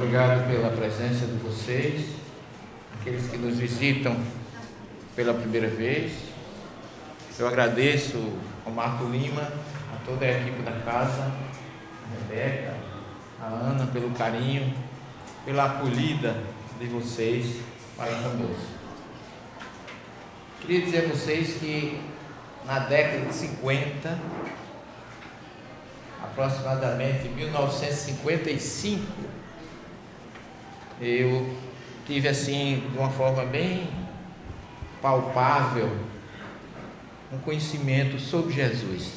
Obrigado pela presença de vocês, aqueles que nos visitam pela primeira vez. Eu agradeço ao Marco Lima, a toda a equipe da casa, a Rebeca, a Ana, pelo carinho, pela acolhida de vocês para conosco. Queria dizer a vocês que na década de 50, aproximadamente 1955, eu tive assim, de uma forma bem palpável, um conhecimento sobre Jesus.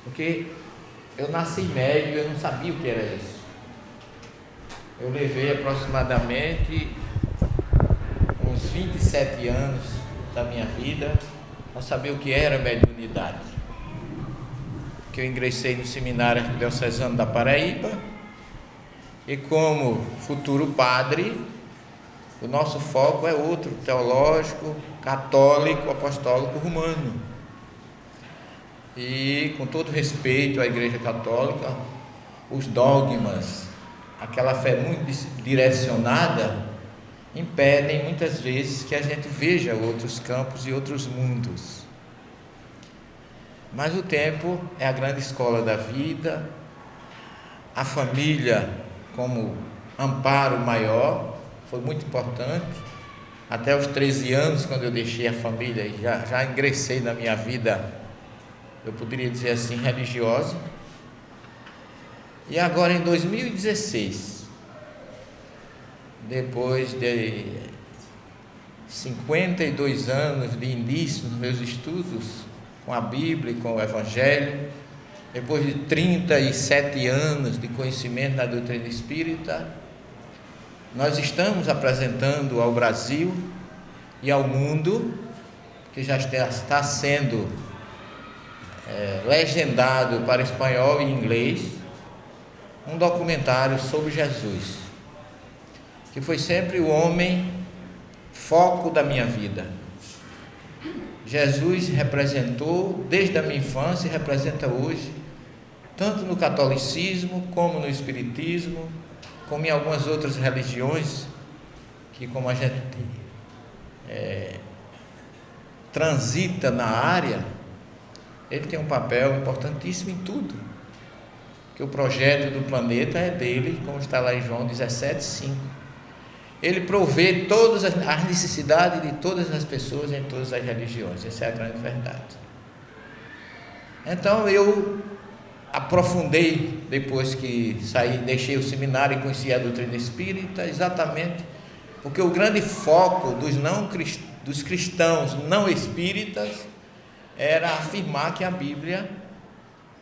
Porque eu nasci médio, eu não sabia o que era isso. Eu levei aproximadamente uns 27 anos da minha vida para saber o que era mediunidade. Que eu ingressei no seminário arquidiocesano da Paraíba e, como futuro padre, o nosso foco é outro, teológico, católico, apostólico, romano. E, com todo respeito à Igreja Católica, os dogmas, aquela fé muito direcionada, impedem muitas vezes que a gente veja outros campos e outros mundos. Mas o tempo é a grande escola da vida, a família como amparo maior foi muito importante. Até os 13 anos, quando eu deixei a família e já ingressei na minha vida, eu poderia dizer assim, religiosa. E agora em 2016, depois de 52 anos de início nos meus estudos com a Bíblia e com o Evangelho, depois de 37 anos de conhecimento da doutrina espírita, nós estamos apresentando ao Brasil e ao mundo, que já está sendo legendado para espanhol e inglês, um documentário sobre Jesus, que foi sempre o homem foco da minha vida. Jesus representou desde a minha infância e representa hoje, tanto no catolicismo como no espiritismo, como em algumas outras religiões, que como a gente transita na área, ele tem um papel importantíssimo em tudo, que o projeto do planeta é dele, como está lá em João 17:5. Ele provê todas as necessidades de todas as pessoas em todas as religiões. Essa é a grande verdade. Então eu aprofundei, depois que saí, deixei o seminário e conheci a doutrina espírita, exatamente porque o grande foco dos cristãos não espíritas era afirmar que a Bíblia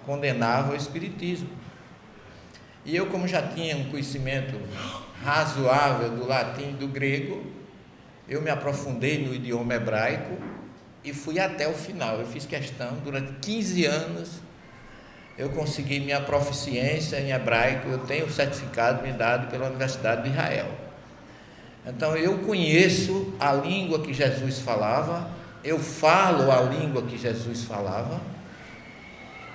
condenava o espiritismo. E eu, como já tinha um conhecimento razoável do latim e do grego, eu me aprofundei no idioma hebraico e fui até o final. Eu fiz questão, durante 15 anos, eu consegui minha proficiência em hebraico. Eu tenho o certificado me dado pela Universidade de Israel. Então eu conheço a língua que Jesus falava, eu falo a língua que Jesus falava,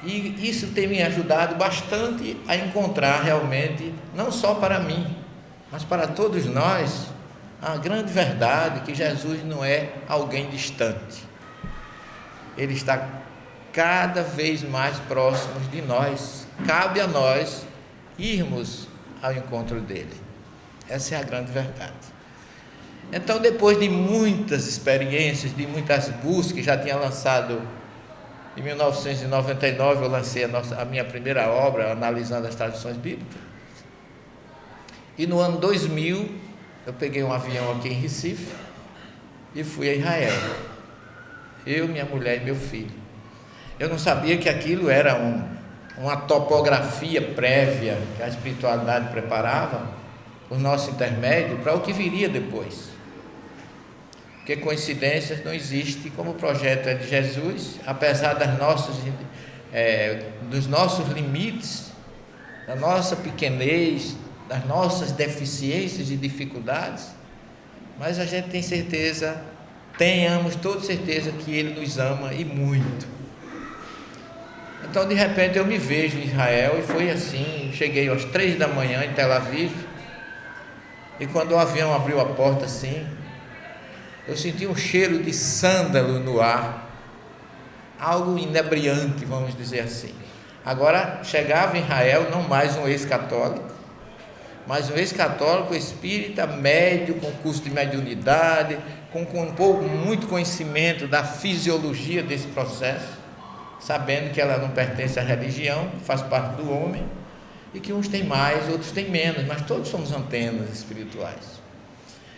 e isso tem me ajudado bastante a encontrar realmente, não só para mim, mas para todos nós, a grande verdade que Jesus não é alguém distante. Ele está cada vez mais próximo de nós. Cabe a nós irmos ao encontro dele. Essa é a grande verdade. Então, depois de muitas experiências, de muitas buscas, já tinha lançado, em 1999, eu lancei a minha primeira obra, analisando as traduções bíblicas. E no ano 2000, eu peguei um avião aqui em Recife e fui a Israel. Eu, minha mulher e meu filho. Eu não sabia que aquilo era uma topografia prévia que a espiritualidade preparava, por nosso intermédio, para o que viria depois. Porque coincidências não existem, como o projeto é de Jesus, apesar dos nossos limites, da nossa pequenez, das nossas deficiências e dificuldades, mas a gente tem certeza, tenhamos toda certeza que Ele nos ama e muito. Então de repente eu me vejo em Israel, e foi assim, cheguei às 3 da manhã em Tel Aviv, e quando o avião abriu a porta assim, eu senti um cheiro de sândalo no ar, algo inebriante, vamos dizer assim. Agora chegava em Israel não mais um ex-católico, mas um ex-católico espírita, médio, com curso de mediunidade, com muito conhecimento da fisiologia desse processo, sabendo que ela não pertence à religião, faz parte do homem, e que uns têm mais, outros têm menos, mas todos somos antenas espirituais.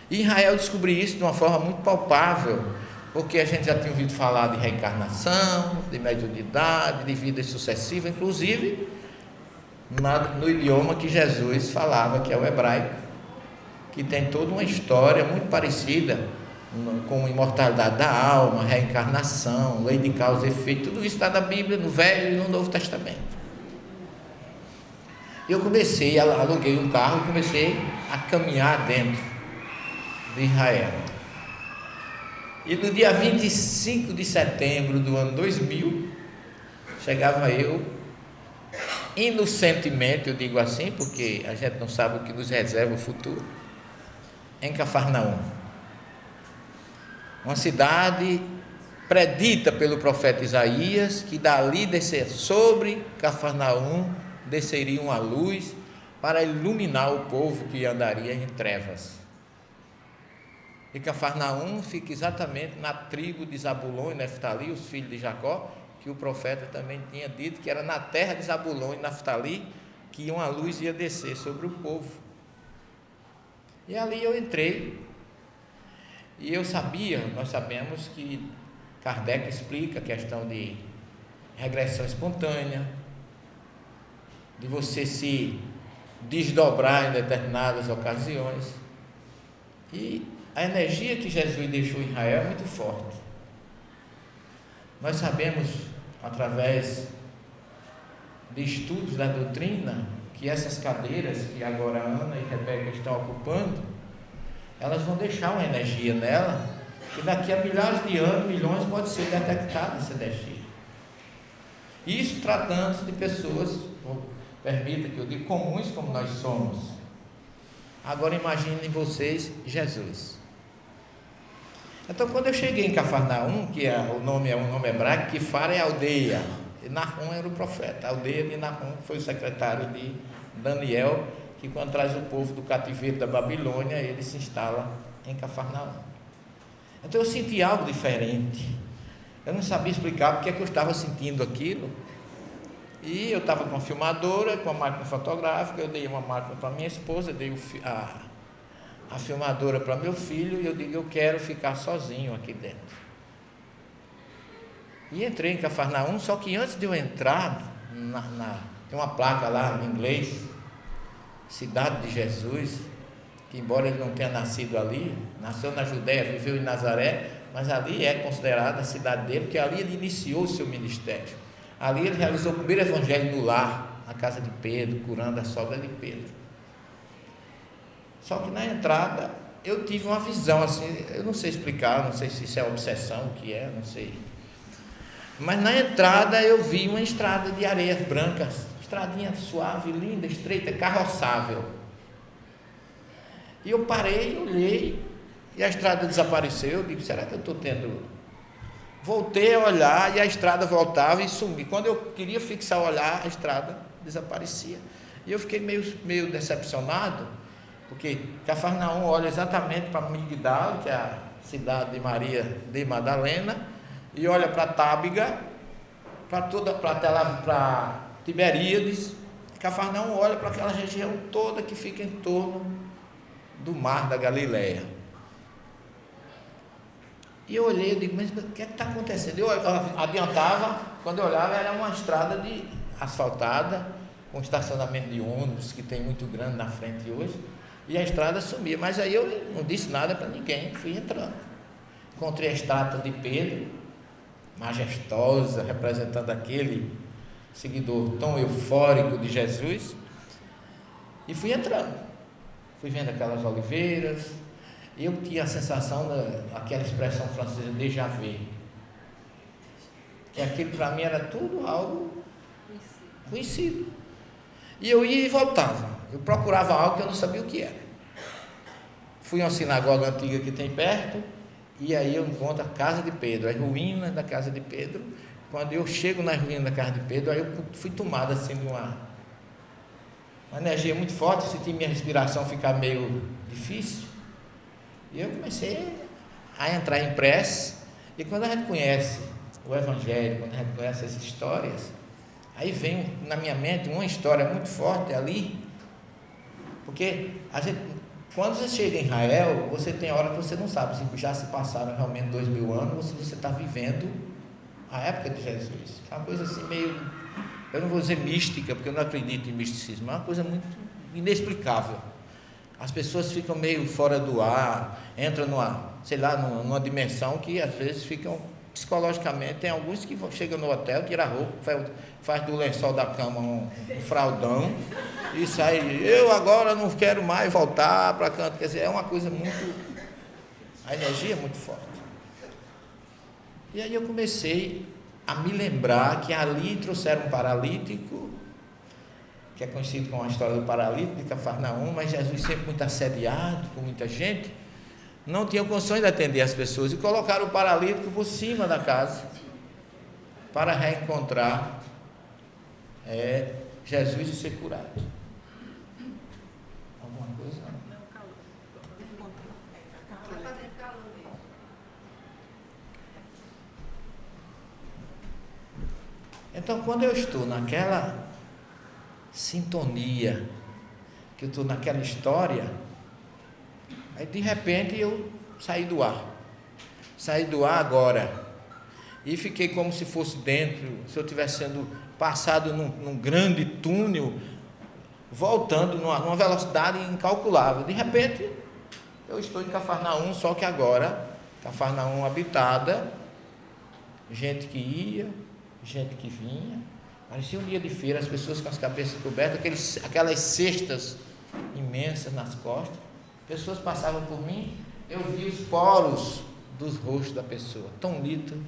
E em Israel eu descobri isso de uma forma muito palpável, porque a gente já tinha ouvido falar de reencarnação, de mediunidade, de vida sucessiva, inclusive no idioma que Jesus falava, que é o hebraico, que tem toda uma história muito parecida com a imortalidade da alma, reencarnação, lei de causa e efeito. Tudo isso está na Bíblia, no Velho e no Novo Testamento. Eu aluguei um carro e comecei a caminhar dentro de Israel. E no dia 25 de setembro do ano 2000, chegava eu, inocentemente, eu digo assim, porque a gente não sabe o que nos reserva o futuro, em Cafarnaum, uma cidade predita pelo profeta Isaías, que dali sobre Cafarnaum desceria uma luz para iluminar o povo que andaria em trevas. E Cafarnaum fica exatamente na tribo de Zabulon e Neftali, os filhos de Jacó, que o profeta também tinha dito que era na terra de Zabulon e Neftali que uma luz ia descer sobre o povo. E ali eu entrei, e nós sabemos que Kardec explica a questão de regressão espontânea, de você se desdobrar em determinadas ocasiões, e a energia que Jesus deixou em Israel é muito forte. Nós sabemos, através de estudos da doutrina, que essas cadeiras que agora Ana e Rebeca estão ocupando, elas vão deixar uma energia nela, que daqui a milhares de anos, milhões, pode ser detectada essa energia. Isso tratando-se de pessoas, permita que eu diga, comuns como nós somos. Agora imaginem vocês Jesus. Então, quando eu cheguei em Cafarnaum, que o nome é um nome hebraico, Kifar é aldeia, e Nahum era o profeta. A aldeia de Nahum foi o secretário de Daniel, que quando traz o povo do cativeiro da Babilônia, ele se instala em Cafarnaum. Então eu senti algo diferente. Eu não sabia explicar porque é que eu estava sentindo aquilo. E eu estava com uma filmadora, com a máquina fotográfica. Eu dei uma máquina para minha esposa, dei a filmadora para meu filho, e eu digo, eu quero ficar sozinho aqui dentro. E entrei em Cafarnaum, só que antes de eu entrar, tem uma placa lá em inglês, Cidade de Jesus, que embora ele não tenha nascido ali, nasceu na Judéia, viveu em Nazaré, mas ali é considerada a cidade dele, porque ali ele iniciou o seu ministério. Ali ele realizou o primeiro evangelho no lar, na casa de Pedro, curando a sogra de Pedro. Só que na entrada eu tive uma visão assim, eu não sei explicar, não sei se isso é obsessão, o que é, não sei. Mas na entrada eu vi uma estrada de areias brancas, estradinha suave, linda, estreita, carroçável. E eu parei, olhei, e a estrada desapareceu. Eu digo, será que eu estou tendo... Voltei a olhar, e a estrada voltava e sumia. Quando eu queria fixar o olhar, a estrada desaparecia. E eu fiquei meio decepcionado, porque Cafarnaum olha exatamente para Migdal, que é a cidade de Maria de Madalena, e olha para Tábiga, para Tiberíades. Cafarnaum olha para aquela região toda que fica em torno do mar da Galileia. E eu olhei, eu digo, mas o que é que está acontecendo? Eu adiantava, quando eu olhava, era uma estrada asfaltada, com estacionamento de ônibus, que tem muito grande na frente hoje, e a estrada sumia. Mas aí eu não disse nada para ninguém, fui entrando. Encontrei a estátua de Pedro, majestosa, representando aquele seguidor tão eufórico de Jesus, e fui entrando. Fui vendo aquelas oliveiras, e eu tinha a sensação daquela expressão francesa déjà vu, que aquilo para mim era tudo algo conhecido. E eu ia e voltava. Eu procurava algo que eu não sabia o que era. Fui a uma sinagoga antiga que tem perto, e aí eu encontro a casa de Pedro, as ruínas da casa de Pedro. Quando eu chego nas ruínas da casa de Pedro, aí eu fui tomado assim de uma energia muito forte, senti minha respiração ficar meio difícil. E eu comecei a entrar em prece. E quando a gente conhece o Evangelho, quando a gente conhece as histórias, aí vem na minha mente uma história muito forte ali, porque quando você chega em Israel, você tem hora que você não sabe se já se passaram realmente 2000 anos ou se você está vivendo a época de Jesus. É uma coisa assim meio, eu não vou dizer mística, porque eu não acredito em misticismo, é uma coisa muito inexplicável. As pessoas ficam meio fora do ar, entram numa dimensão que às vezes ficam psicologicamente. Tem alguns que chegam no hotel, tiram a roupa, faz do lençol da cama um fraldão e sai. Eu agora não quero mais voltar para canto. Quer dizer, é uma coisa muito. A energia é muito forte. E aí eu comecei a me lembrar que ali trouxeram um paralítico, que é conhecido como a história do paralítico de Cafarnaum, mas Jesus sempre muito assediado, com muita gente, não tinha condições de atender as pessoas, e colocaram o paralítico por cima da casa, para reencontrar Jesus e ser curado. Alguma coisa? Então, quando eu estou naquela sintonia, que eu estou naquela história, aí de repente eu saí do ar agora, e fiquei como se fosse dentro, se eu tivesse sendo passado num grande túnel, voltando numa velocidade incalculável. De repente eu estou em Cafarnaum, só que agora Cafarnaum habitada, gente que ia, gente que vinha. Parecia um dia de feira, as pessoas com as cabeças cobertas, aquelas cestas imensas nas costas. Pessoas passavam por mim, eu vi os poros dos rostos da pessoa, tão lindo.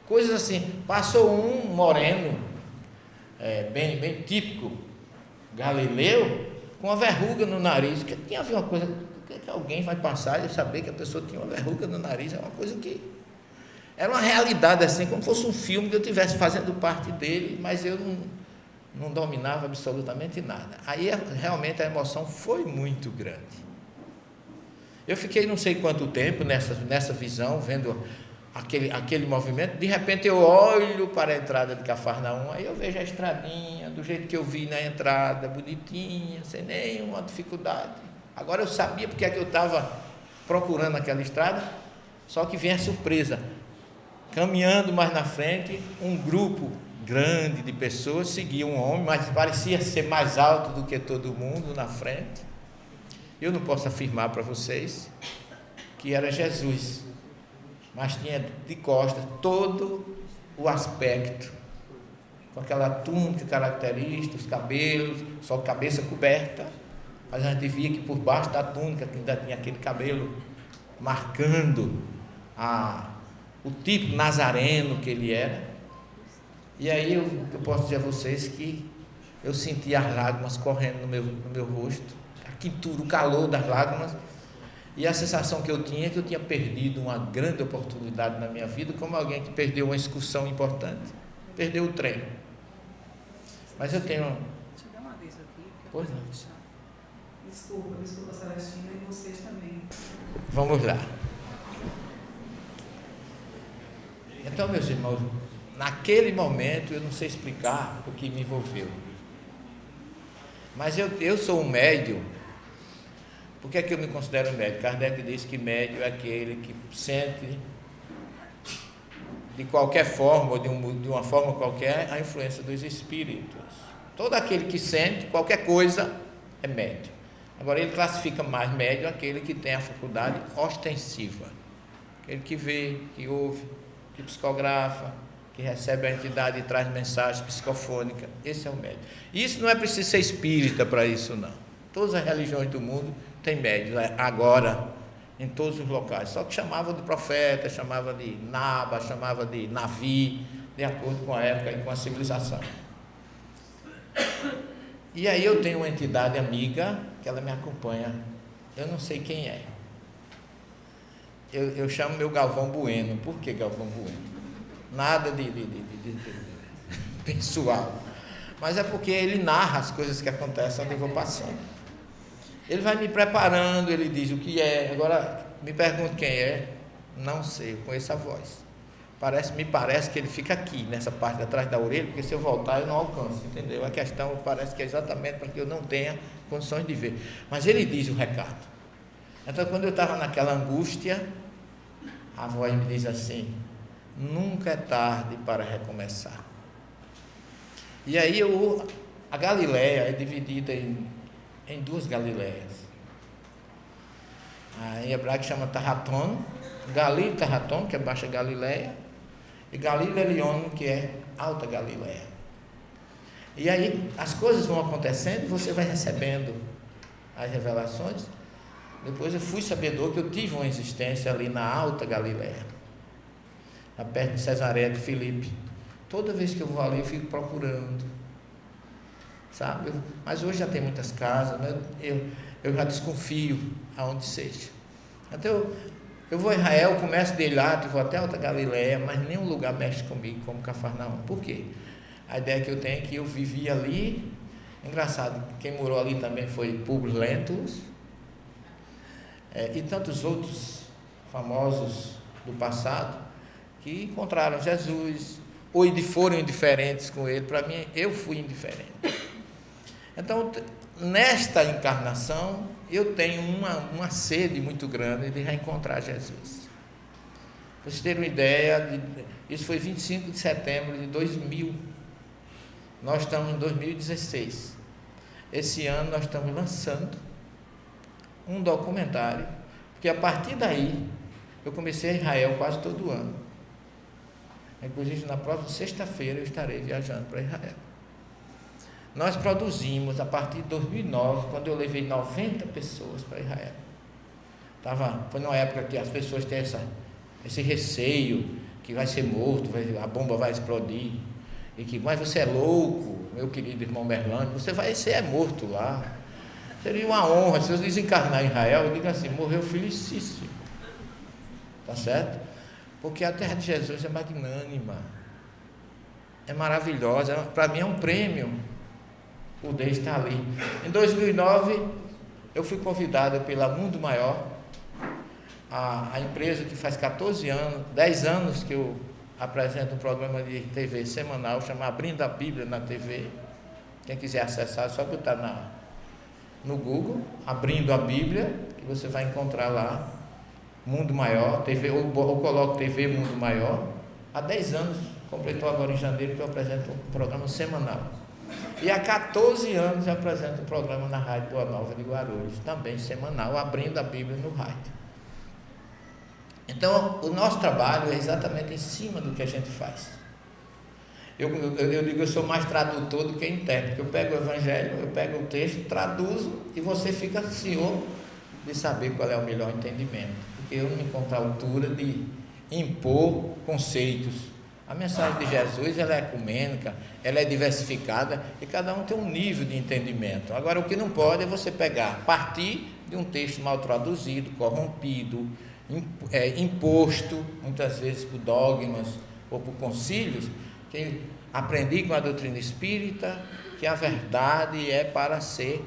Coisas assim. Passou um moreno, bem típico, galileu, com uma verruga no nariz. Que tinha a ver uma coisa, que alguém vai passar e saber que a pessoa tinha uma verruga no nariz, é uma coisa que era uma realidade assim, como fosse um filme que eu estivesse fazendo parte dele, mas eu não dominava absolutamente nada. Aí realmente a emoção foi muito grande. Eu fiquei não sei quanto tempo nessa visão, vendo aquele movimento. De repente eu olho para a entrada de Cafarnaum, aí eu vejo a estradinha, do jeito que eu vi na entrada, bonitinha, sem nenhuma dificuldade. Agora eu sabia porque é que eu estava procurando aquela estrada, só que vem a surpresa. Caminhando mais na frente, um grupo grande de pessoas seguia um homem, mas parecia ser mais alto do que todo mundo na frente. Eu não posso afirmar para vocês que era Jesus, mas tinha de costas todo o aspecto, com aquela túnica característica, os cabelos, só cabeça coberta, mas a gente via que por baixo da túnica ainda tinha aquele cabelo marcando o tipo nazareno que ele era. E aí eu posso dizer a vocês que eu senti as lágrimas correndo no meu rosto, a quintura, o calor das lágrimas, e a sensação que eu tinha é que eu tinha perdido uma grande oportunidade na minha vida, como alguém que perdeu uma excursão importante, perdeu o trem. Mas eu tenho... Deixa eu dar uma vez aqui. Pois não. Desculpa, Celestina, e vocês também. Vamos lá. Então, meus irmãos, naquele momento eu não sei explicar o que me envolveu, mas eu sou um médium. Por que é que eu me considero médium? Kardec diz que médium é aquele que sente de qualquer forma, ou de uma forma qualquer, a influência dos espíritos. Todo aquele que sente qualquer coisa é médium. Agora ele classifica mais médium aquele que tem a faculdade ostensiva, aquele que vê, que ouve, que psicografa, que recebe a entidade e traz mensagem psicofônica. Esse é o médium. Isso não é preciso ser espírita para isso, não. Todas as religiões do mundo têm médium agora, em todos os locais. Só que chamava de profeta, chamava de naba, chamava de navi, de acordo com a época e com a civilização. E aí eu tenho uma entidade amiga que ela me acompanha, eu não sei quem é. Eu chamo meu Galvão Bueno. Por que Galvão Bueno? Nada de pessoal, mas é porque ele narra as coisas que acontecem onde eu vou passando. Ele vai me preparando, ele diz o que é. Agora me pergunta quem é, não sei, eu conheço a voz. Me parece que ele fica aqui, nessa parte de atrás da orelha, porque se eu voltar eu não alcanço, entendeu? A questão parece que é exatamente para que eu não tenha condições de ver. Mas ele diz o recado. Então, quando eu estava naquela angústia, a voz me diz assim: nunca é tarde para recomeçar. E aí a Galileia é dividida em duas Galileias. Em hebraico chama Tarraton, Galil Tarraton, que é Baixa Galileia, e Galil Elion, que é Alta Galileia. E aí as coisas vão acontecendo e você vai recebendo as revelações. Depois eu fui sabedor que eu tive uma existência ali na Alta Galileia, perto de Cesareia de Filipe. Toda vez que eu vou ali eu fico procurando, sabe? Mas hoje já tem muitas casas, né? Eu já desconfio aonde seja. Então eu vou a Israel, começo de Eilat, vou até Alta Galileia, mas nenhum lugar mexe comigo como Cafarnaum. Por quê? A ideia que eu tenho é que eu vivi ali. Engraçado, quem morou ali também foi Publio Lentulus, e tantos outros famosos do passado que encontraram Jesus ou foram indiferentes com ele. Para mim, eu fui indiferente. Então, nesta encarnação, eu tenho uma sede muito grande de reencontrar Jesus. Para vocês terem uma ideia, isso foi 25 de setembro de 2000. Nós estamos em 2016. Esse ano nós estamos lançando um documentário, porque a partir daí eu comecei a Israel quase todo ano. Inclusive na próxima sexta-feira eu estarei viajando para Israel. Nós produzimos a partir de 2009, quando eu levei 90 pessoas para Israel. Foi numa época que as pessoas têm esse receio que vai ser morto, a bomba vai explodir, mas você é louco, meu querido irmão Merlânio, você vai ser morto lá. Seria uma honra se eu desencarnar em Israel. Eu digo assim: morreu felicíssimo, tá certo? Porque a terra de Jesus é magnânima, é maravilhosa. Para mim é um prêmio poder estar ali. Em 2009 eu fui convidado pela Mundo Maior, a empresa que faz 10 anos que eu apresento um programa de TV semanal, chama Abrindo a Bíblia na TV. Quem quiser acessar é só botar no Google, Abrindo a Bíblia, que você vai encontrar lá, Mundo Maior, TV, ou coloco TV Mundo Maior. Há 10 anos, completou agora em janeiro, que eu apresento um programa semanal. E há 14 anos eu apresento um programa na Rádio Boa Nova de Guarulhos, também semanal, Abrindo a Bíblia no rádio. Então, o nosso trabalho é exatamente em cima do que a gente faz. Eu digo, eu sou mais tradutor do que intérprete. Eu pego o Evangelho, eu pego o texto, traduzo, e você fica senhor de saber qual é o melhor entendimento. Porque eu não me encontro à altura de impor conceitos. A mensagem de Jesus, ela é ecumênica, ela é diversificada, e cada um tem um nível de entendimento. Agora, o que não pode é você partir de um texto mal traduzido, corrompido, imposto, muitas vezes por dogmas ou por concílios, que aprendi com a doutrina espírita que a verdade é para ser,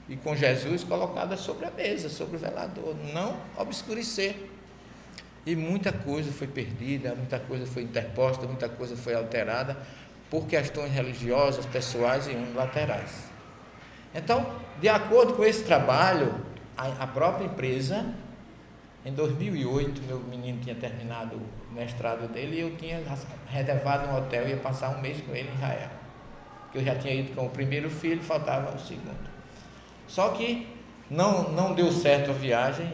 e com Jesus, colocada sobre a mesa, sobre o velador, não obscurecer. E muita coisa foi perdida, muita coisa foi interposta, muita coisa foi alterada por questões religiosas, pessoais e unilaterais. Então, de acordo com esse trabalho, a própria empresa, em 2008, meu menino tinha terminado o mestrado dele, e eu tinha reservado um hotel, ia passar um mês com ele em Israel, porque eu já tinha ido com o primeiro filho, faltava o segundo. Só que não deu certo a viagem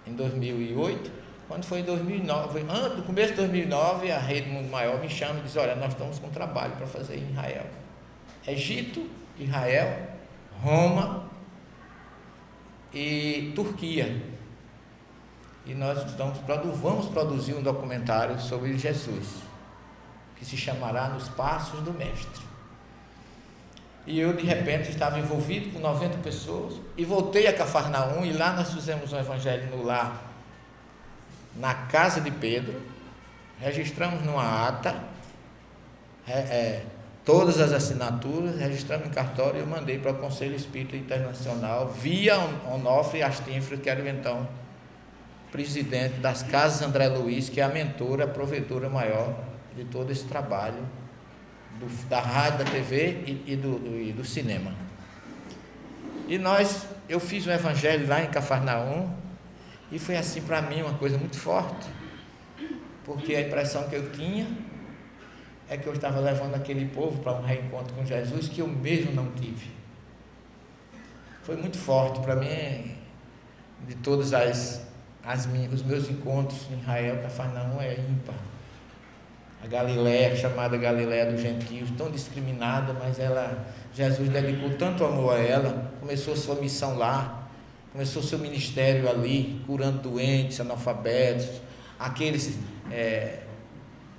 em 2008. Quando foi em 2009, no começo de 2009, a Rede Mundo Maior me chama e diz: olha, nós estamos com um trabalho para fazer em Israel. Egito, Israel, Roma e Turquia. E nós vamos produzir um documentário sobre Jesus, que se chamará Nos Passos do Mestre. E eu de repente estava envolvido com 90 pessoas e voltei a Cafarnaum, e lá nós fizemos um evangelho no lar, na casa de Pedro, registramos numa ata, todas as assinaturas, registramos em cartório e eu mandei para o Conselho Espírita Internacional, via Onofre Astinfra, que era o então presidente das Casas André Luiz, que é a mentora, a provedora maior de todo esse trabalho, da rádio, da TV e do cinema. E eu fiz um evangelho lá em Cafarnaum, e foi assim para mim uma coisa muito forte, porque a impressão que eu tinha é que eu estava levando aquele povo para um reencontro com Jesus que eu mesmo não tive. Foi muito forte para mim. De todos os meus encontros em Israel, Cafarnaum é ímpar. A Galiléia, chamada Galiléia dos Gentios, tão discriminada, mas Jesus dedicou tanto amor a ela, começou sua missão lá, começou seu ministério ali, curando doentes, analfabetos, aqueles,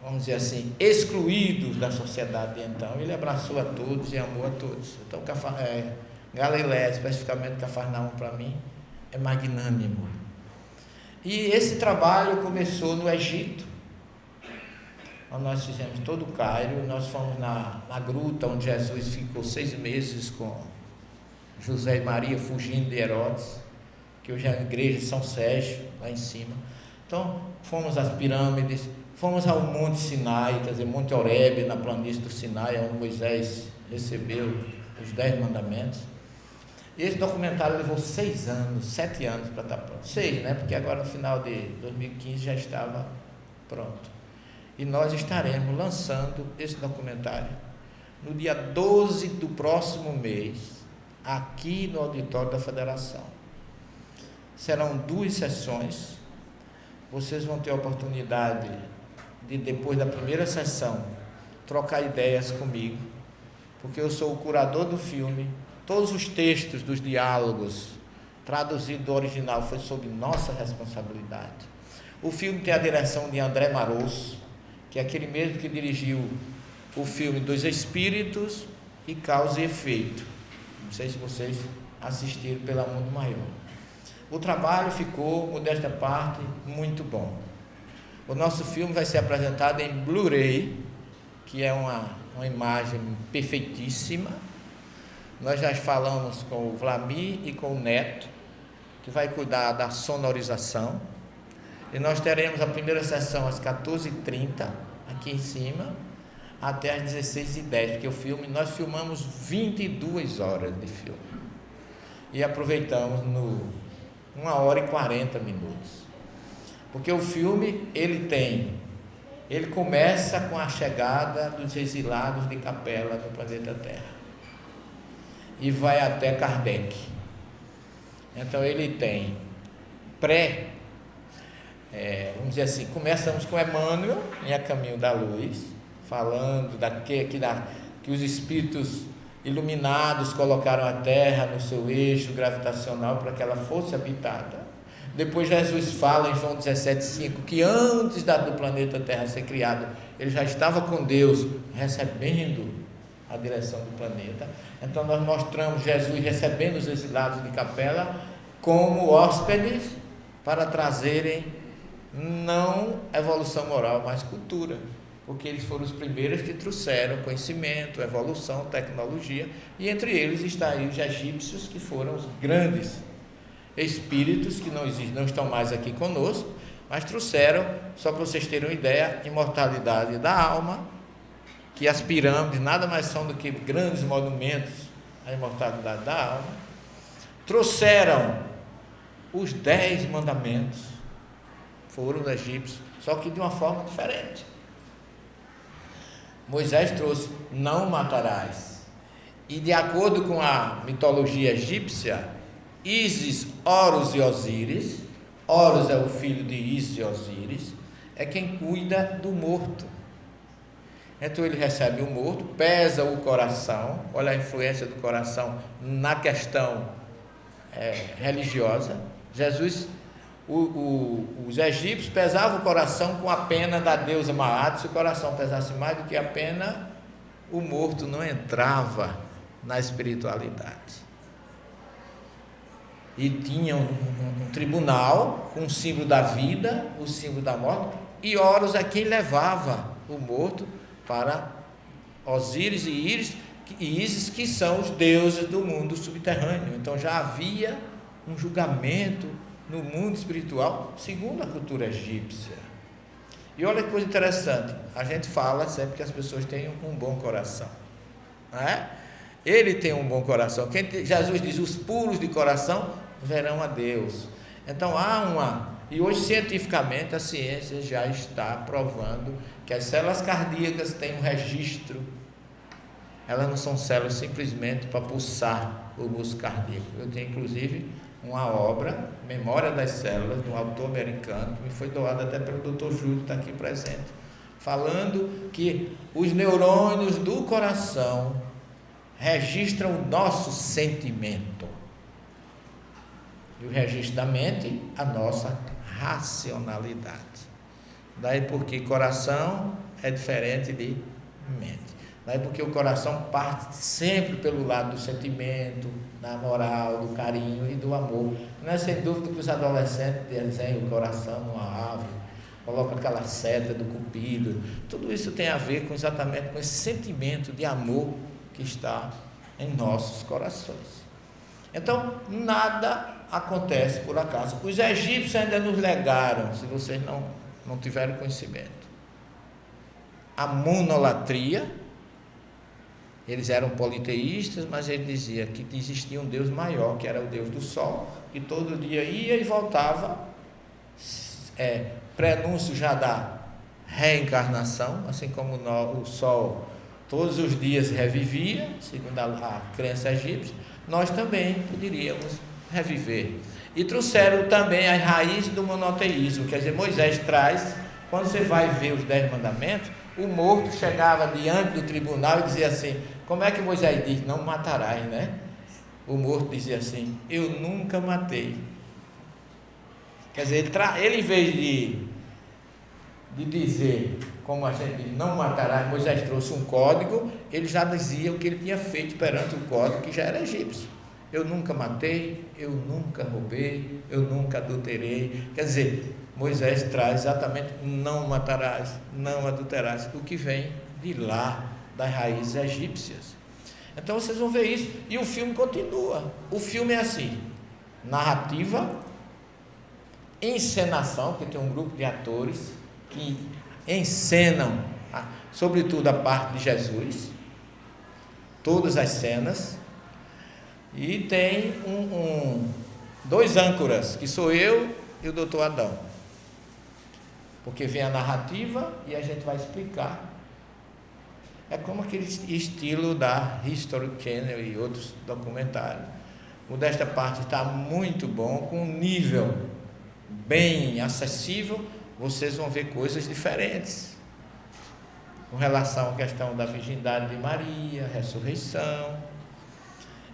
vamos dizer assim, excluídos da sociedade. Então ele abraçou a todos e amou a todos. Então Galiléia, especificamente Cafarnaum, para mim é magnânimo. E esse trabalho começou no Egito. Nós fizemos todo o Cairo, nós fomos na gruta onde Jesus ficou 6 meses com José e Maria, fugindo de Herodes, que hoje é a igreja de São Sérgio, lá em cima. Então, fomos às pirâmides, fomos ao Monte Sinai, quer dizer, Monte Horebe, na planície do Sinai, onde Moisés recebeu os 10 mandamentos. E esse documentário levou 6 anos, 7 anos para estar pronto. 6, né? Porque agora no final de 2015 já estava pronto. E nós estaremos lançando esse documentário no dia 12 do próximo mês, aqui no auditório da Federação. Serão 2 sessões. Vocês vão ter a oportunidade de, depois da primeira sessão, trocar ideias comigo, porque eu sou o curador do filme. Todos os textos dos diálogos traduzidos do original foi sob nossa responsabilidade. O filme tem a direção de André Marosso, que é aquele mesmo que dirigiu o filme dos Espíritos e Causa e Efeito. Não sei se vocês assistiram pela Mundo Maior. O trabalho ficou, modesta parte, muito bom. O nosso filme vai ser apresentado em Blu-ray, que é uma imagem perfeitíssima. Nós já falamos com o Vlamir e com o Neto, que vai cuidar da sonorização. E nós teremos a primeira sessão às 14h30, aqui em cima, até às 16h10, porque nós filmamos 22 horas de filme. E aproveitamos 1h40. Porque o filme, ele começa com a chegada dos exilados de Capela no planeta Terra. E vai até Kardec. Então ele tem vamos dizer assim, começamos com Emmanuel em A Caminho da Luz, falando que os espíritos iluminados colocaram a Terra no seu eixo gravitacional para que ela fosse habitada. Depois Jesus fala em João 17,5 que antes do planeta Terra ser criado, ele já estava com Deus, recebendo a direção do planeta. Então nós mostramos Jesus recebendo os exilados de Capela como hóspedes para trazerem não evolução moral, mas cultura, porque eles foram os primeiros que trouxeram conhecimento, evolução, tecnologia, e entre eles está aí os egípcios, que foram os grandes espíritos que não estão mais aqui conosco, mas trouxeram, só para vocês terem uma ideia, imortalidade da alma, que as pirâmides nada mais são do que grandes monumentos à imortalidade da alma. Trouxeram os 10 mandamentos, foram os egípcios, só que de uma forma diferente. Moisés trouxe: não matarás. E de acordo com a mitologia egípcia, Ísis, Horus e Osíris, Horus é o filho de Ísis e Osíris, é quem cuida do morto. Então ele recebe o morto, pesa o coração, olha a influência do coração na questão religiosa. Os egípcios pesavam o coração com a pena da deusa Maat. Se o coração pesasse mais do que a pena, o morto não entrava na espiritualidade. E tinha um tribunal com o símbolo da vida, o símbolo da morte, e Horus é quem levava o morto para Osíris e Ísis, que são os deuses do mundo subterrâneo. Então já havia um julgamento no mundo espiritual segundo a cultura egípcia. E olha que coisa interessante, a gente fala sempre que as pessoas têm um bom coração, não é? Ele tem um bom coração. Jesus diz: os puros de coração verão a Deus. Então e hoje cientificamente a ciência já está provando que as células cardíacas têm um registro. Elas não são células simplesmente para pulsar o músculo cardíaco. Eu tenho inclusive uma obra, Memória das Células, de um autor americano, que me foi doada até pelo Dr. Júlio, que está aqui presente, falando que os neurônios do coração registram o nosso sentimento, e o registro da mente, a nossa racionalidade. Daí porque coração é diferente de mente. Daí porque o coração parte sempre pelo lado do sentimento, da moral, do carinho e do amor. Não é sem dúvida que os adolescentes desenham o coração numa árvore, colocam aquela seta do cupido. Tudo isso tem a ver exatamente com esse sentimento de amor que está em nossos corações. Então, nada acontece por acaso. Os egípcios ainda nos legaram, se vocês não tiverem conhecimento, a monolatria. Eles eram politeístas, mas ele dizia que existia um Deus maior, que era o Deus do Sol, que todo dia ia e voltava, prenúncio já da reencarnação, assim como o Sol todos os dias revivia, segundo a crença egípcia, nós também poderíamos reviver. E trouxeram também as raízes do monoteísmo, quer dizer, Moisés traz, quando você vai ver os 10 mandamentos, o morto chegava diante do tribunal e dizia assim, como é que Moisés diz? Não matarás, né? O morto dizia assim, eu nunca matei. Quer dizer, ele em vez de dizer, como a gente diz, não matarás, Moisés trouxe um código, ele já dizia o que ele tinha feito perante o código, que já era egípcio. Eu nunca matei, eu nunca roubei, eu nunca adulterei. Quer dizer, Moisés traz exatamente não matarás, não adulterarás, o que vem de lá, das raízes egípcias. Então vocês vão ver isso, e o filme continua. O filme é assim, narrativa, encenação, porque tem um grupo de atores que encenam, sobretudo a parte de Jesus, todas as cenas, e tem dois âncoras, que sou eu e o Dr. Adão, porque vem a narrativa e a gente vai explicar. É como aquele estilo da History Channel e outros documentários. O desta parte está muito bom, com um nível bem acessível. Vocês vão ver coisas diferentes com relação à questão da virgindade de Maria, ressurreição.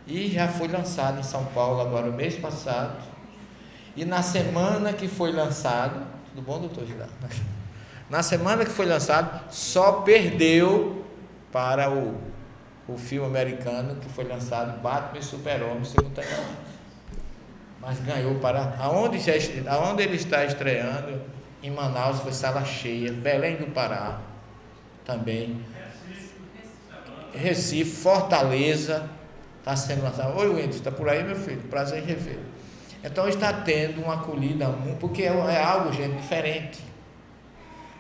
E já foi lançado em São Paulo agora o mês passado. E na semana que foi lançado, tudo bom, doutor Gilberto? Na semana que foi lançado, só perdeu para o filme americano que foi lançado, Batman e Super-Homem simultaneamente. Mas ganhou para aonde ele está estreando, em Manaus foi sala cheia, Belém do Pará também, Recife, Fortaleza, está sendo lançado. Oi, Wendel, está por aí, meu filho? Prazer em rever. Então está tendo uma acolhida, porque é algo, gente, diferente.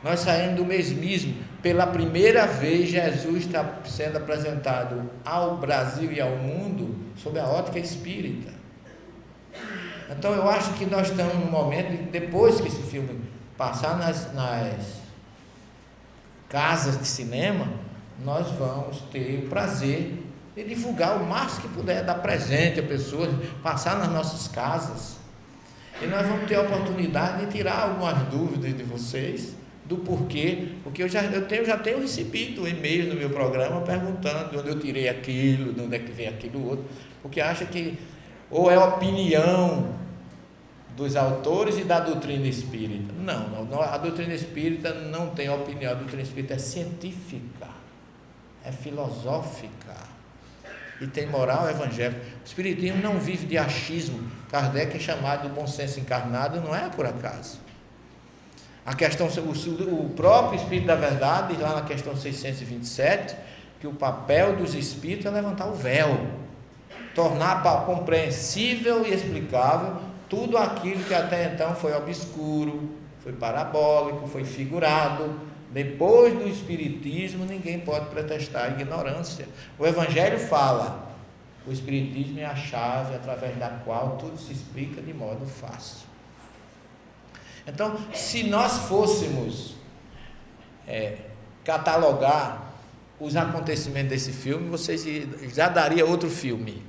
Nós saímos do mesmismo. Pela primeira vez, Jesus está sendo apresentado ao Brasil e ao mundo sob a ótica espírita. Então eu acho que nós estamos num momento de, depois que esse filme passar nas casas de cinema, nós vamos ter o prazer de divulgar o máximo que puder, dar presente a pessoas, passar nas nossas casas, e nós vamos ter a oportunidade de tirar algumas dúvidas de vocês, do porquê, porque eu já tenho recebido e-mails no meu programa perguntando de onde eu tirei aquilo, de onde é que vem aquilo outro, porque acha que ou é opinião dos autores e da doutrina espírita. Não, a doutrina espírita não tem opinião, a doutrina espírita é científica, é filosófica. e tem moral evangélica. O espiritismo não vive de achismo. Kardec é chamado do bom senso encarnado, não é por acaso. A questão, o próprio Espírito da Verdade diz lá na questão 627 que o papel dos espíritos é levantar o véu, tornar compreensível e explicável tudo aquilo que até então foi obscuro, foi parabólico, foi figurado. Depois do Espiritismo, ninguém pode pretextar ignorância. O Evangelho fala, o Espiritismo é a chave através da qual tudo se explica de modo fácil. Então, se nós fôssemos catalogar os acontecimentos desse filme, vocês já daria outro filme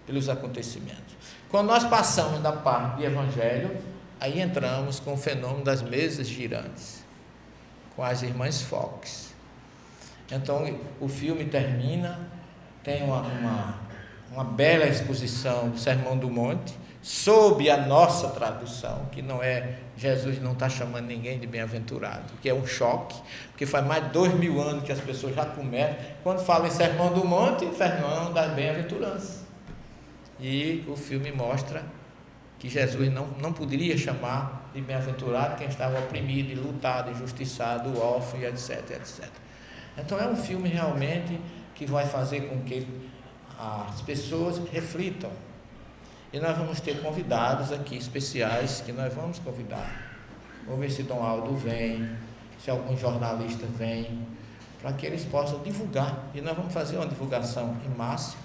pelos acontecimentos. Quando nós passamos da parte do Evangelho, aí entramos com o fenômeno das mesas girantes, com as irmãs Fox. Então, o filme termina, tem uma bela exposição do Sermão do Monte, sob a nossa tradução, que não é, Jesus não está chamando ninguém de bem-aventurado, que é um choque, porque faz mais de 2000 anos que as pessoas já começam, quando falam em Sermão do Monte, Sermão das Bem-aventuranças. E o filme mostra que Jesus não poderia chamar de bem-aventurado quem estava oprimido, lutado, injustiçado, órfão, etc, etc. Então é um filme realmente que vai fazer com que as pessoas reflitam. E nós vamos ter convidados aqui especiais que nós vamos convidar. Vamos ver se Dom Aldo vem, se algum jornalista vem, para que eles possam divulgar. E nós vamos fazer uma divulgação em massa.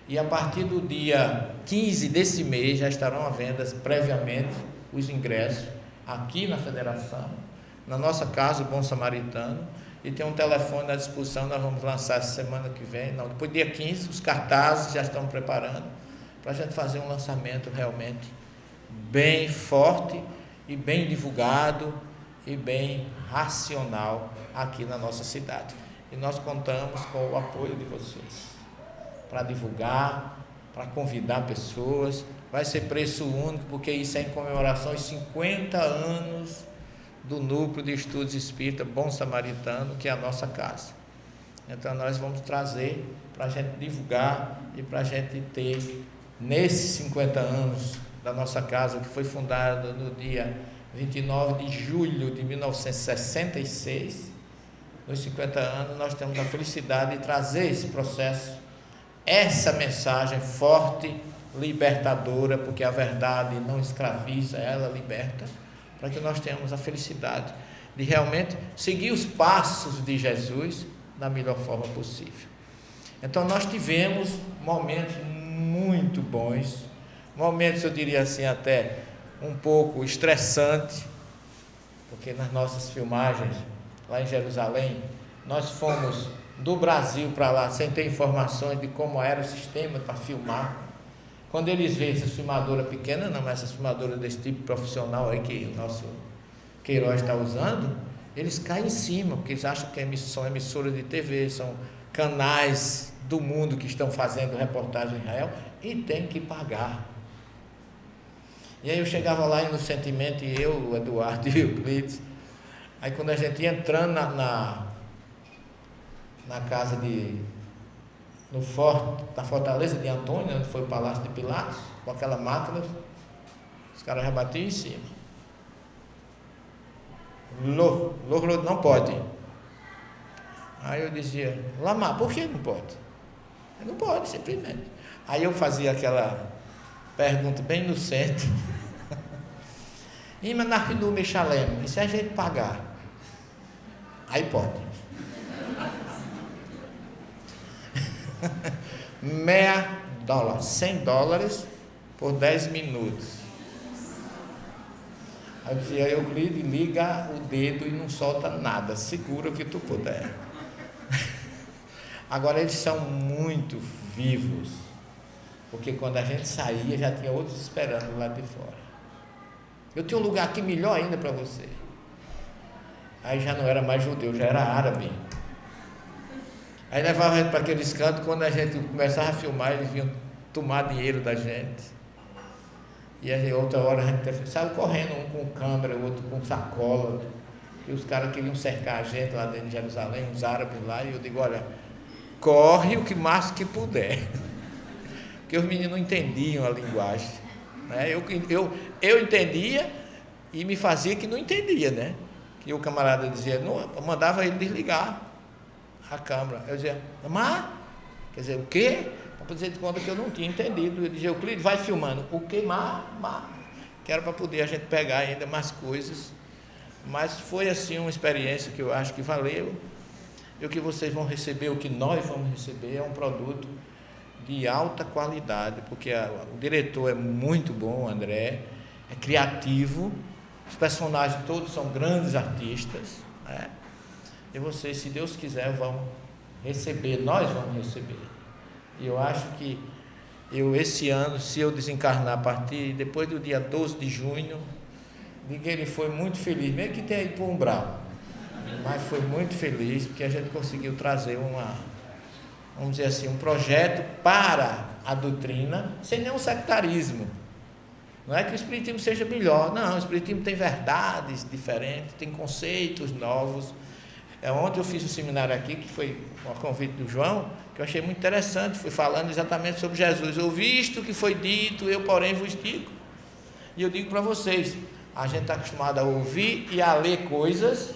E a partir do dia 15 desse mês já estarão à venda previamente os ingressos aqui na Federação, na nossa casa, o Bom Samaritano, e tem um telefone à disposição. Nós vamos lançar essa semana que vem, não, depois do dia 15, os cartazes já estão preparando, para a gente fazer um lançamento realmente bem forte e bem divulgado e bem racional aqui na nossa cidade. E nós contamos com o apoio de vocês para divulgar, para convidar pessoas. Vai ser preço único, porque isso é em comemoração aos 50 anos do Núcleo de Estudos Espírita Bom Samaritano, que é a nossa casa. Então nós vamos trazer para a gente divulgar e para a gente ter, nesses 50 anos da nossa casa, que foi fundada no dia 29 de julho de 1966, nos 50 anos nós temos a felicidade de trazer esse processo, essa mensagem forte, libertadora, porque a verdade não escraviza, ela liberta, para que nós tenhamos a felicidade de realmente seguir os passos de Jesus da melhor forma possível. Então nós tivemos momentos muito bons, momentos, eu diria assim, até um pouco estressantes, porque nas nossas filmagens lá em Jerusalém, nós fomos do Brasil para lá sem ter informações de como era o sistema para filmar. Quando eles veem essa filmadora pequena, não, mas essa filmadora desse tipo profissional aí que o nosso Queiroz está usando, eles caem em cima, porque eles acham que são emissoras de TV, são canais do mundo que estão fazendo reportagem em Israel e tem que pagar. E aí eu chegava lá no Sentimento, e eu, o Eduardo e o Euclides, aí quando a gente ia entrando na casa no forte, na fortaleza de Antônio, onde foi o Palácio de Pilatos, com aquela máquina, os caras já batiam em cima. Não pode. Aí eu dizia, Lamar, por que não pode? Não pode, simplesmente. Aí eu fazia aquela pergunta bem inocente. Mas na do Mechalem, e se a gente pagar? Aí pode. $100, $100 por 10 minutos. Aí eu dizia, Euclides, liga o dedo e não solta nada, segura o que tu puder. Agora eles são muito vivos, porque quando a gente saía já tinha outros esperando lá de fora. Eu tenho um lugar aqui melhor ainda para você. Aí já não era mais judeu, já era árabe. Aí levava a gente para aqueles cantos, quando a gente começava a filmar, eles vinham tomar dinheiro da gente. E aí outra hora a gente saiu correndo, um com câmera, o outro com sacola, e os caras queriam cercar a gente lá dentro de Jerusalém, os árabes lá, e eu digo, olha, corre o que mais que puder. Porque os meninos não entendiam a linguagem, né? Eu entendia e me fazia que não entendia, né? Que o camarada dizia, não, eu mandava ele desligar a câmera. Eu dizia, mas, quer dizer, o quê? Para dizer de conta que eu não tinha entendido. Ele dizia, Euclides, vai filmando. O quê? Mas, que era para poder a gente pegar ainda mais coisas. Mas foi assim uma experiência que eu acho que valeu. E o que vocês vão receber, o que nós vamos receber é um produto de alta qualidade, porque o diretor é muito bom, o André, é criativo, os personagens todos são grandes artistas, né? E vocês, se Deus quiser, vão receber, nós vamos receber. E eu acho que esse ano, se eu desencarnar a partir, depois do dia 12 de junho, ele foi muito feliz, mesmo que tenha ido para o umbral, mas foi muito feliz, porque a gente conseguiu trazer vamos dizer assim, um projeto para a doutrina, sem nenhum sectarismo. Não é que o Espiritismo seja melhor, não, o Espiritismo tem verdades diferentes, tem conceitos novos. Ontem eu fiz um seminário aqui, que foi a convite do João, que eu achei muito interessante, fui falando exatamente sobre Jesus. Ouvi isto que foi dito, eu porém vos digo. E eu digo para vocês, a gente está acostumado a ouvir e a ler coisas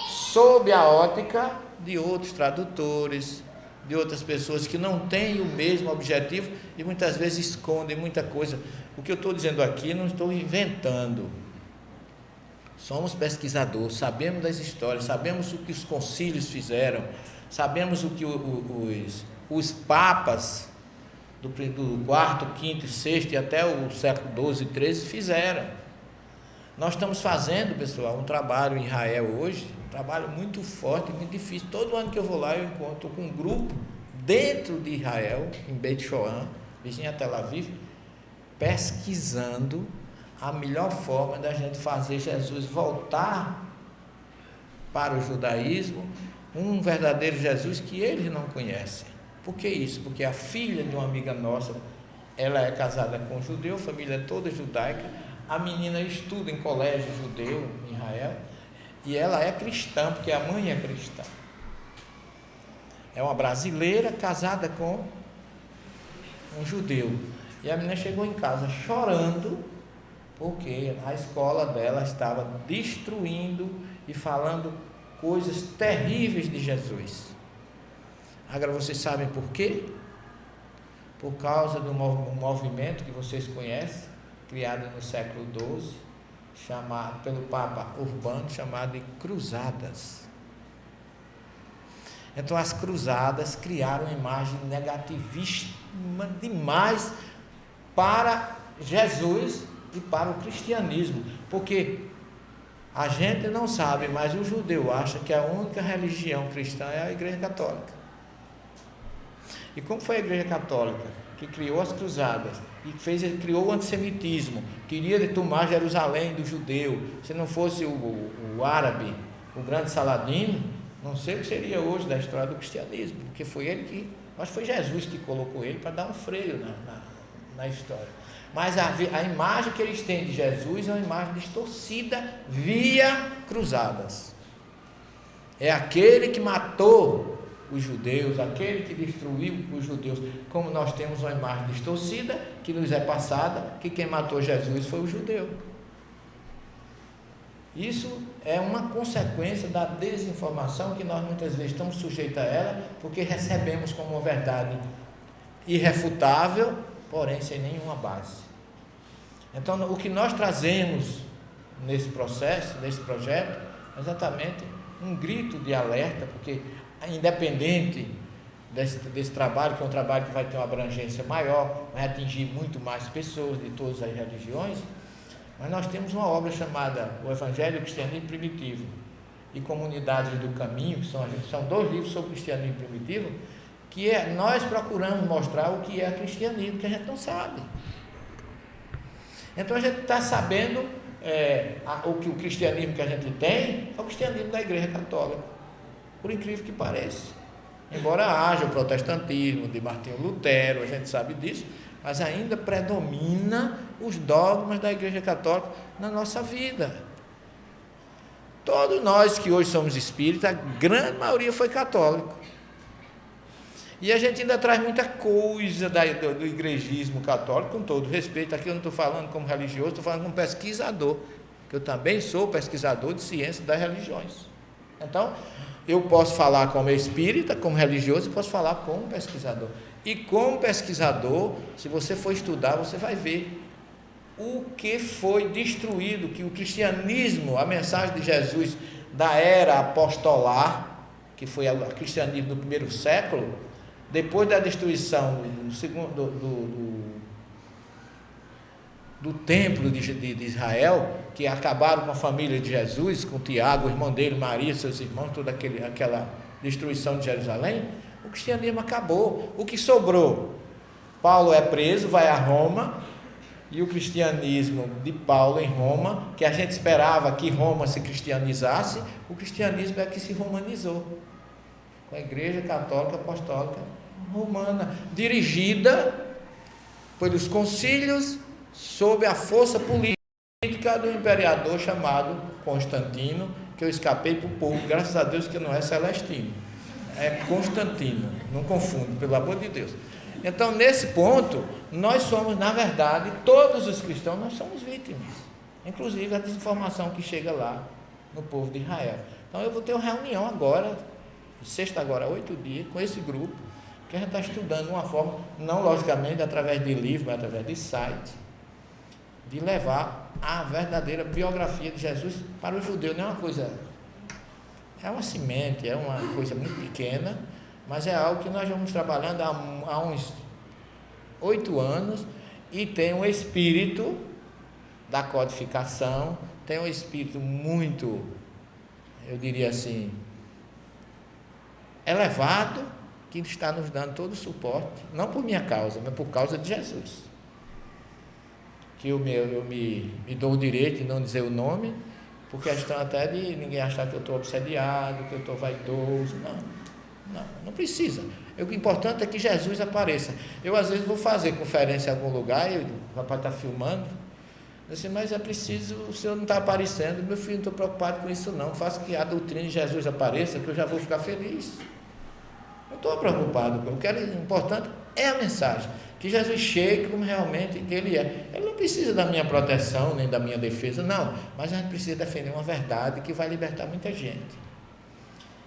sob a ótica de outros tradutores, de outras pessoas que não têm o mesmo objetivo e muitas vezes escondem muita coisa. O que eu estou dizendo aqui, não estou inventando. Somos pesquisadores, sabemos das histórias, sabemos o que os concílios fizeram, sabemos o que os papas do 4º, 5º, 6º e até o século 12 e 13 fizeram. Nós estamos fazendo, pessoal, um trabalho em Israel hoje, um trabalho muito forte, muito difícil. Todo ano que eu vou lá, eu encontro com um grupo dentro de Israel, em Beit Shoan, vizinho a Tel Aviv, pesquisando a melhor forma da gente fazer Jesus voltar para o judaísmo, um verdadeiro Jesus que eles não conhecem. Por que isso? Porque a filha de uma amiga nossa, ela é casada com um judeu, a família é toda judaica, a menina estuda em colégio judeu em Israel, e ela é cristã, porque a mãe é cristã. É uma brasileira casada com um judeu. E a menina chegou em casa chorando, porque a escola dela estava destruindo e falando coisas terríveis de Jesus. Agora vocês sabem por quê? Por causa do movimento que vocês conhecem, criado no século XII, chamado pelo Papa Urbano, chamado de Cruzadas. Então as cruzadas criaram uma imagem negativíssima demais para Jesus e para o cristianismo, porque a gente não sabe, mas o judeu acha que a única religião cristã é a Igreja Católica. E como foi a Igreja Católica que criou as cruzadas e criou o antissemitismo, queria tomar Jerusalém do judeu, se não fosse o árabe, o grande Saladino, não sei o que seria hoje da história do cristianismo, porque foi ele acho que foi Jesus que colocou ele para dar um freio na história. Mas a imagem que eles têm de Jesus é uma imagem distorcida via cruzadas. É aquele que matou os judeus, aquele que destruiu os judeus. Como nós temos uma imagem distorcida que nos é passada, que quem matou Jesus foi o judeu. Isso é uma consequência da desinformação que nós muitas vezes estamos sujeitos a ela, porque recebemos como uma verdade irrefutável, porém sem nenhuma base. Então, o que nós trazemos nesse processo, nesse projeto, é exatamente um grito de alerta, porque independente desse trabalho, que é um trabalho que vai ter uma abrangência maior, vai atingir muito mais pessoas de todas as religiões, mas nós temos uma obra chamada O Evangelho e o Cristianismo Primitivo e Comunidades do Caminho, que são 2 livros sobre o cristianismo primitivo, que nós procuramos mostrar o que é cristianismo, que a gente não sabe. Então a gente está sabendo o cristianismo que a gente tem é o cristianismo da Igreja Católica, por incrível que pareça. Embora haja o protestantismo de Martinho Lutero, a gente sabe disso, mas ainda predomina os dogmas da Igreja Católica na nossa vida. Todos nós que hoje somos espíritas, a grande maioria foi católico. E a gente ainda traz muita coisa do igrejismo católico, com todo respeito. Aqui eu não estou falando como religioso, estou falando como pesquisador, que eu também sou pesquisador de ciência das religiões. Então, eu posso falar como espírita, como religioso, e posso falar como pesquisador. E como pesquisador, se você for estudar, você vai ver o que foi destruído, que o cristianismo, a mensagem de Jesus da era apostolar, que foi o cristianismo do primeiro século, depois da destruição do templo de Israel, que acabaram com a família de Jesus, com Tiago, o irmão dele, Maria, seus irmãos, toda aquela destruição de Jerusalém, o cristianismo acabou. O que sobrou? Paulo é preso, vai a Roma, e o cristianismo de Paulo em Roma, que a gente esperava que Roma se cristianizasse, o cristianismo é que se romanizou, com a Igreja Católica Apostólica Romana, dirigida pelos concílios, sob a força política do imperador chamado Constantino, que eu escapei para o povo, graças a Deus que não é Celestino, é Constantino, não confunde, pelo amor de Deus. Então, nesse ponto, nós somos, na verdade, todos os cristãos, nós somos vítimas, inclusive a desinformação que chega lá no povo de Israel. Então, eu vou ter uma reunião agora, sexta agora, 8 dias, com esse grupo, que a gente está estudando uma forma, não logicamente através de livro, mas através de site, de levar a verdadeira biografia de Jesus para o judeu. Não é uma coisa, é uma semente, é uma coisa muito pequena, mas é algo que nós vamos trabalhando há uns 8 anos, e tem um espírito da codificação, tem um espírito muito, eu diria assim, elevado, que está nos dando todo o suporte, não por minha causa, mas por causa de Jesus. Que eu me dou o direito de não dizer o nome, por questão até de ninguém achar que eu estou obsediado, que eu estou vaidoso. Não precisa. O importante é que Jesus apareça. Eu às vezes vou fazer conferência em algum lugar, e o rapaz está filmando, eu disse, mas é preciso, o senhor não está aparecendo. Meu filho, não estou preocupado com isso não, faço que a doutrina de Jesus apareça, que eu já vou ficar feliz. Não estou preocupado, o importante é a mensagem, que Jesus chegue como realmente Ele é. Ele não precisa da minha proteção, nem da minha defesa, não, mas a gente precisa defender uma verdade que vai libertar muita gente.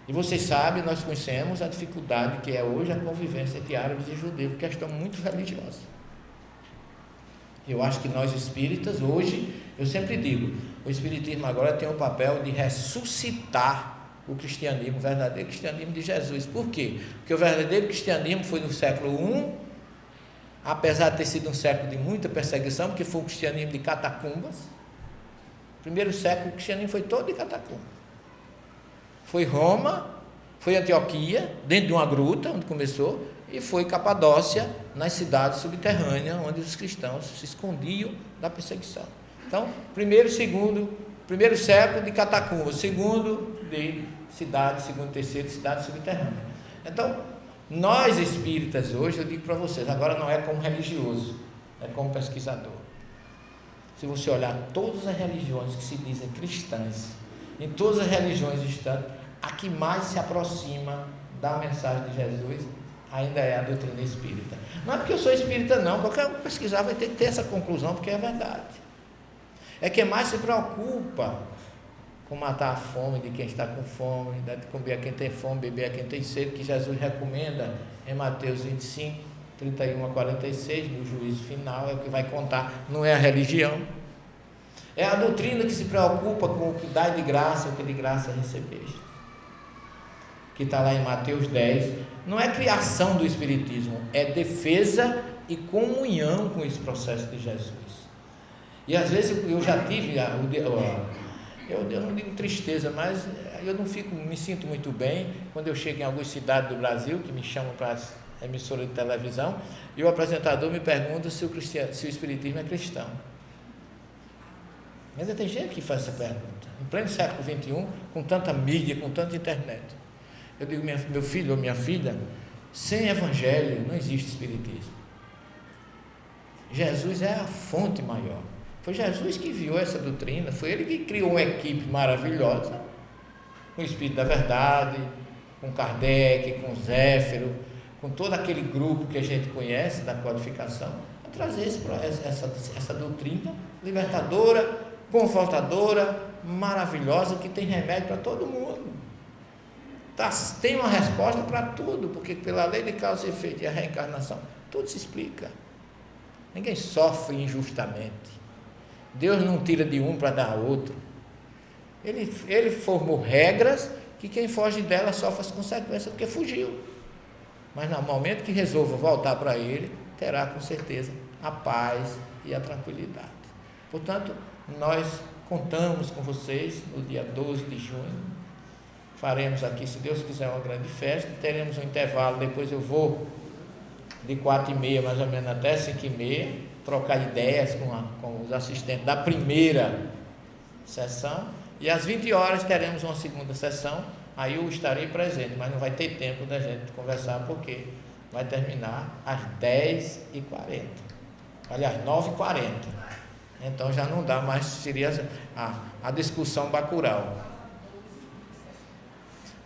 E vocês sabem, nós conhecemos a dificuldade que é hoje a convivência entre árabes e judeus, questão muito religiosa. Eu acho que nós espíritas hoje, eu sempre digo, o espiritismo agora tem o papel de ressuscitar o cristianismo, o verdadeiro cristianismo de Jesus. Por quê? Porque o verdadeiro cristianismo foi no século I, apesar de ter sido um século de muita perseguição, porque foi um cristianismo de catacumbas. Primeiro século, o cristianismo foi todo de catacumba. Foi Roma, foi Antioquia, dentro de uma gruta, onde começou, e foi Capadócia, nas cidades subterrâneas, onde os cristãos se escondiam da perseguição. Então, primeiro século de catacumba, segundo de cidade, segundo, terceiro de cidade subterrânea. Então, nós espíritas hoje, eu digo para vocês, agora não é como religioso, é como pesquisador. Se você olhar todas as religiões que se dizem cristãs, em todas as religiões distantes, a que mais se aproxima da mensagem de Jesus ainda é a doutrina espírita. Não é porque eu sou espírita não, qualquer um que pesquisar vai ter que ter essa conclusão, porque é verdade. É quem mais se preocupa com matar a fome de quem está com fome, de comer a quem tem fome, beber a quem tem sede, que Jesus recomenda em Mateus 25, 31 a 46, no juízo final, é o que vai contar, não é a religião. É a doutrina que se preocupa com o que dá de graça, o que de graça recebeste, que está lá em Mateus 10. Não é criação do espiritismo, é defesa e comunhão com esse processo de Jesus. E às vezes eu já tive, eu não digo tristeza, mas eu não me sinto muito bem quando eu chego em algumas cidades do Brasil, que me chamam para as emissoras de televisão, e o apresentador me pergunta se o espiritismo é cristão. Mas tem gente que faz essa pergunta, em pleno século XXI, com tanta mídia, com tanta internet. Eu digo, meu filho ou minha filha, sem evangelho não existe espiritismo. Jesus é a fonte maior. Foi Jesus que enviou essa doutrina, foi Ele que criou uma equipe maravilhosa, com o Espírito da Verdade, com Kardec, com Zéfiro, com todo aquele grupo que a gente conhece da codificação, a trazer essa doutrina libertadora, confortadora, maravilhosa, que tem remédio para todo mundo. Tem uma resposta para tudo, porque pela lei de causa e efeito e a reencarnação, tudo se explica. Ninguém sofre injustamente. Deus não tira de um para dar a outro. Ele formou regras que quem foge delas sofre as consequências porque fugiu. Mas no momento que resolva voltar para ele, terá com certeza a paz e a tranquilidade. Portanto, nós contamos com vocês no dia 12 de junho. Faremos aqui, se Deus quiser, uma grande festa. Teremos um intervalo, depois eu vou de 4h30 mais ou menos até 5h30, trocar ideias com os assistentes da primeira sessão. E às 20 horas teremos uma segunda sessão. Aí eu estarei presente, mas não vai ter tempo da gente conversar, porque vai terminar às 10h40. Aliás, 9h40. Então já não dá mais, seria a discussão bacural.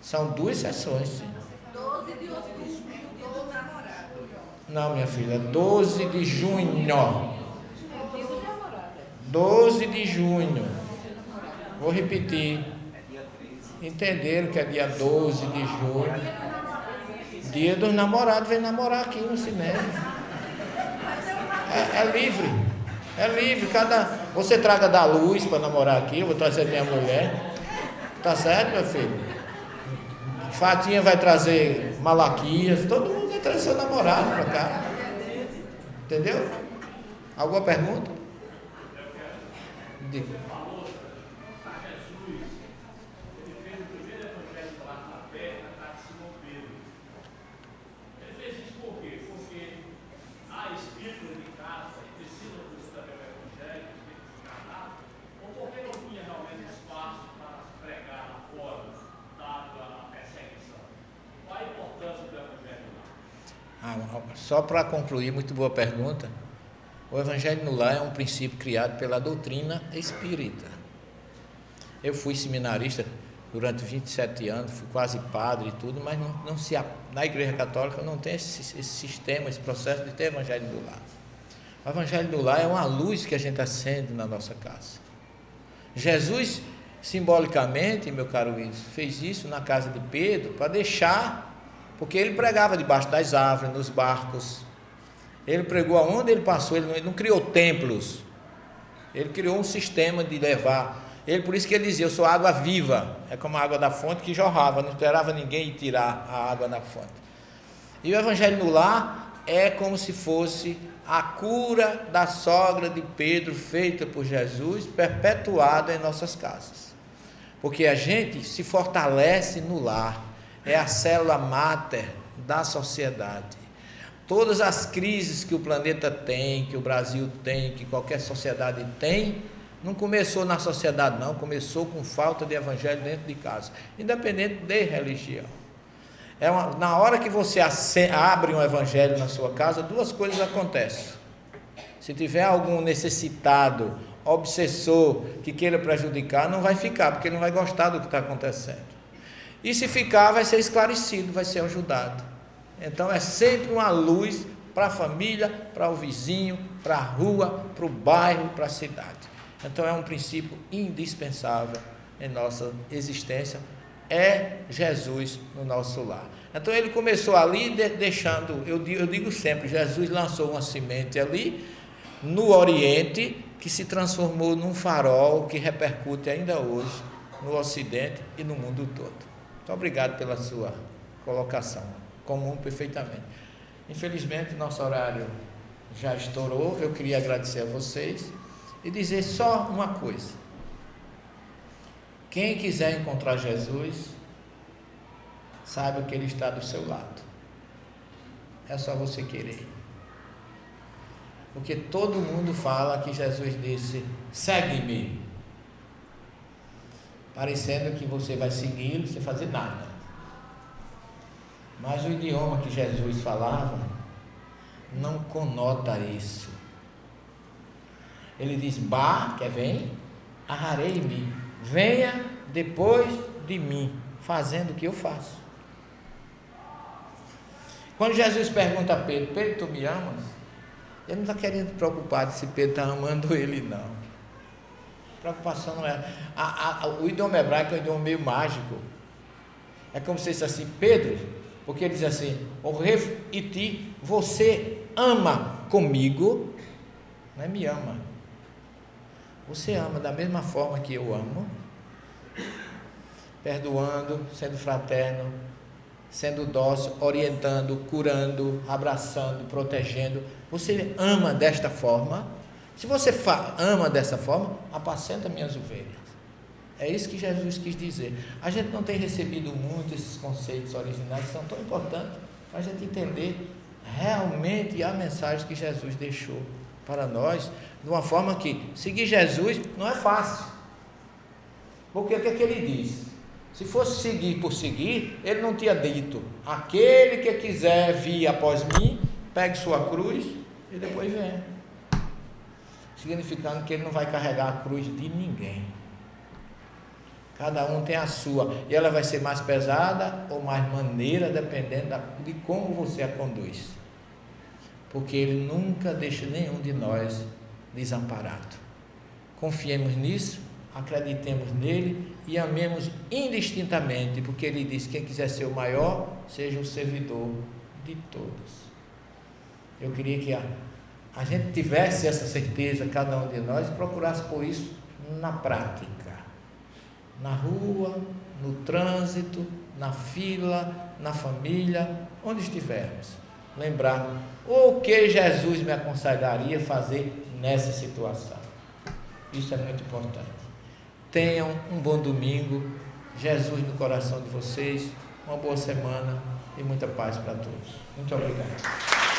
São 2 sessões, sim. 12 de outubro, do namorado. Não, minha filha, 12 de junho. 12 de junho. Vou repetir. Entenderam que é dia 12 de junho. Dia dos namorados, vem namorar aqui no cinema. É livre. É livre. Você traga da luz para namorar aqui, eu vou trazer minha mulher. Tá certo, meu filho? Fatinha vai trazer Malaquias, todo mundo vai trazer seu namorado para cá. Entendeu? Alguma pergunta? Diga. Só para concluir, muito boa pergunta. O Evangelho no Lar é um princípio criado pela doutrina espírita. Eu fui seminarista durante 27 anos, fui quase padre e tudo, mas na Igreja Católica não tem esse sistema, esse processo de ter Evangelho no Lar. O Evangelho no Lar é uma luz que a gente acende na nossa casa. Jesus, simbolicamente, meu caro Wilson, fez isso na casa de Pedro para deixar. Porque ele pregava debaixo das árvores, nos barcos. Ele pregou aonde ele passou, ele não criou templos. Ele criou um sistema de levar. Por isso que ele dizia, eu sou água viva. É como a água da fonte que jorrava, não esperava ninguém tirar a água da fonte. E o Evangelho no Lar é como se fosse a cura da sogra de Pedro, feita por Jesus, perpetuada em nossas casas. Porque a gente se fortalece no lar. É a célula máter da sociedade. Todas as crises que o planeta tem, que o Brasil tem, que qualquer sociedade tem, não começou na sociedade não, começou com falta de evangelho dentro de casa, independente de religião. Na hora que você abre um evangelho na sua casa, 2 coisas acontecem. Se tiver algum necessitado, obsessor, que queira prejudicar, não vai ficar, porque não vai gostar do que está acontecendo. E se ficar, vai ser esclarecido, vai ser ajudado. Então é sempre uma luz para a família, para o vizinho, para a rua, para o bairro, para a cidade. Então é um princípio indispensável em nossa existência, é Jesus no nosso lar. Então ele começou ali deixando, eu digo sempre, Jesus lançou uma semente ali no Oriente, que se transformou num farol que repercute ainda hoje no Ocidente e no mundo todo. Muito obrigado pela sua colocação, comum perfeitamente. Infelizmente, nosso horário já estourou. Eu queria agradecer a vocês e dizer só uma coisa. Quem quiser encontrar Jesus, saiba que Ele está do seu lado. É só você querer. Porque todo mundo fala que Jesus disse, segue-me. Parecendo que você vai segui-lo sem fazer nada. Mas o idioma que Jesus falava não conota isso. Ele diz, que é vem, arrarei-me, venha depois de mim, fazendo o que eu faço. Quando Jesus pergunta a Pedro: Pedro, tu me amas? Ele não está querendo preocupar se Pedro está amando ele, não. A preocupação não é. O idioma hebraico é um idioma meio mágico. É como se disse assim: Pedro, porque ele diz assim: Oref iti, você ama comigo, não é me ama. Você ama da mesma forma que eu amo, perdoando, sendo fraterno, sendo dócil, orientando, curando, abraçando, protegendo. Você ama desta forma. Se você ama dessa forma, apacenta minhas ovelhas. É isso que Jesus quis dizer. A gente não tem recebido muito esses conceitos originais, que são tão importantes para a gente entender realmente a mensagem que Jesus deixou para nós, de uma forma que seguir Jesus não é fácil. Porque o que é que ele diz? Se fosse seguir por seguir, ele não tinha dito: aquele que quiser vir após mim, pegue sua cruz e depois venha. Significando que ele não vai carregar a cruz de ninguém. Cada um tem a sua, e ela vai ser mais pesada ou mais maneira, dependendo de como você a conduz. Porque ele nunca deixa nenhum de nós desamparado. Confiemos nisso, acreditemos nele e amemos indistintamente, porque ele diz: quem quiser ser o maior, seja o servidor de todos. Eu queria que a gente tivesse essa certeza, cada um de nós, e procurasse pôr isso na prática, na rua, no trânsito, na fila, na família, onde estivermos. Lembrar o que Jesus me aconselharia fazer nessa situação. Isso é muito importante. Tenham um bom domingo, Jesus no coração de vocês, uma boa semana e muita paz para todos. Muito obrigado.